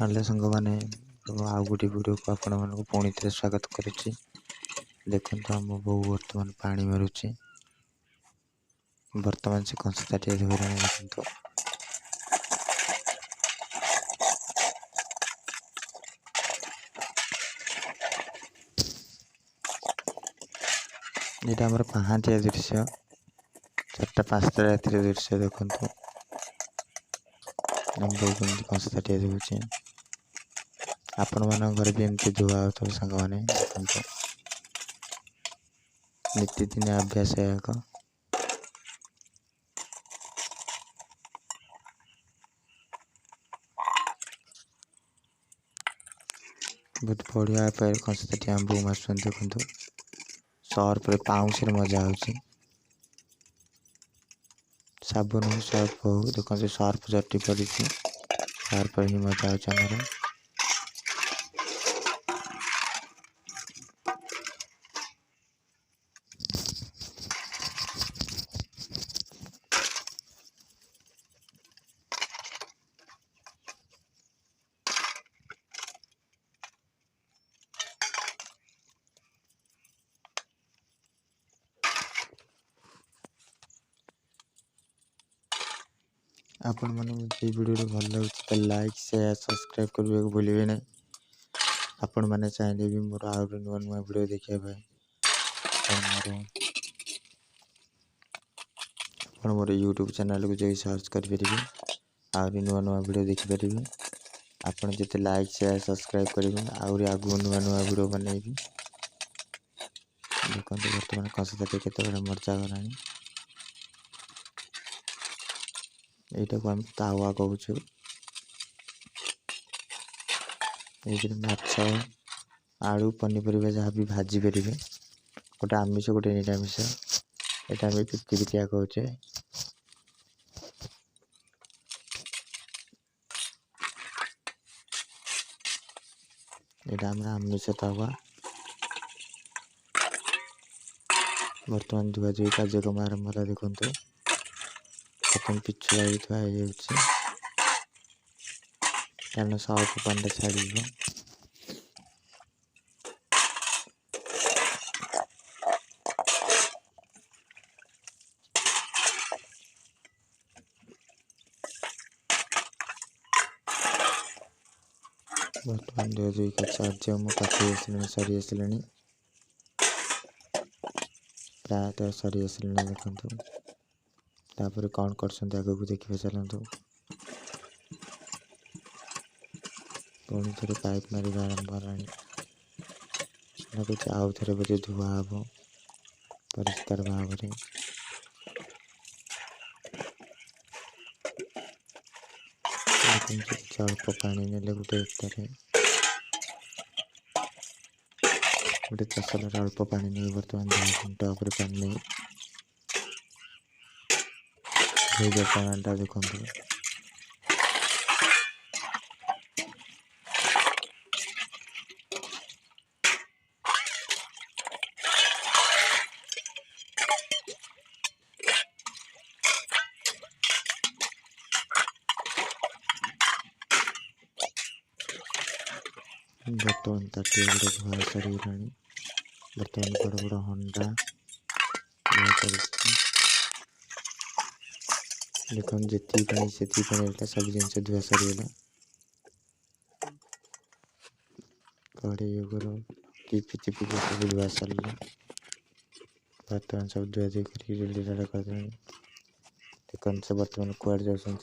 Hello संग मैंने आउ गोटे वीडियो को आपण मानक पुणी थे स्वागत करुच्ची। देखो आम बो बर्तमान पानी मारुचे बर्तमान से कंसताटिया धोइलानी। देखो यहाँ आमर पहाटिया दृश्य 4टा-5टा रात दृश्य देखो बो कमी कंसताटिया धोचे। आपण मान घर भी एमती धुआ हो सांग मैंने देखो नीतिदिन अभ्यास एक बहुत बढ़िया पैर कंसताटिया आम बो मार देखो सर्फ पाउंस मजा हो साबुन हो सर्फ हो देखो सर्फ जटी पड़ी सर्फ ही मजा हो। आपण मैंने वीडियो भल लगे तो लाइक शेयर सब्सक्राइब करने को भूलिए ना। आपण मैंने चाहिए भी मोर आउ नुआ नुआ वीडियो देखा मोर यूट्यूब चैनल को जाई सर्च करेंगे आउ नुआ नुआ वीडियो देखिपारे। आपण जिते लाइक शेयर सब्सक्राइब करेंगे आउरी आगु नुआ नुआ वीडियो बनइबी। देखो बर्तमान कंसताटिया केते बड़ा मर्जा गलानी। এইটা को आम तावा कहूँ। ये माछ आलू पनीपरिया जहाँ भी भाजी पारे गोटे आमिष गोटे निरामिष यहाँ आम 50-50 कहचे। यहाँ आमिष तावा बर्तमान धुआ धुई कार्यक्रम आरंभ है। देखो प्रथम पिछु लगी थी कारण सर्फ पानी छाड़ बर्तमान धुआ धुई कार्य मो पाखे सरी आसला प्रायतः सरी आसला। देखो तापर कौन कर आग को देखिए चलतु पुणी थे पाइप मार आरंभ है लगुच आउ थे बोधे धुआ हम परिष्कार भाव में। अल्प पानी ने गोटे गोटे चषल अल्प पानी नहीं बर्तमान 2 घंटा उपर पानी नहीं बर्तमानटा देखो बर्तमान ताटिया गुड़ा धुआ सरी बर्तमान बड़ बड़ हंडा देखो जी पानी से सब जिन धुआ सरीगला। कड़े टिपी टिपी सब धुआ सरला बर्तमान सब धुआ धुई कर देखो से बर्तमान कुआड़ जाऊँ।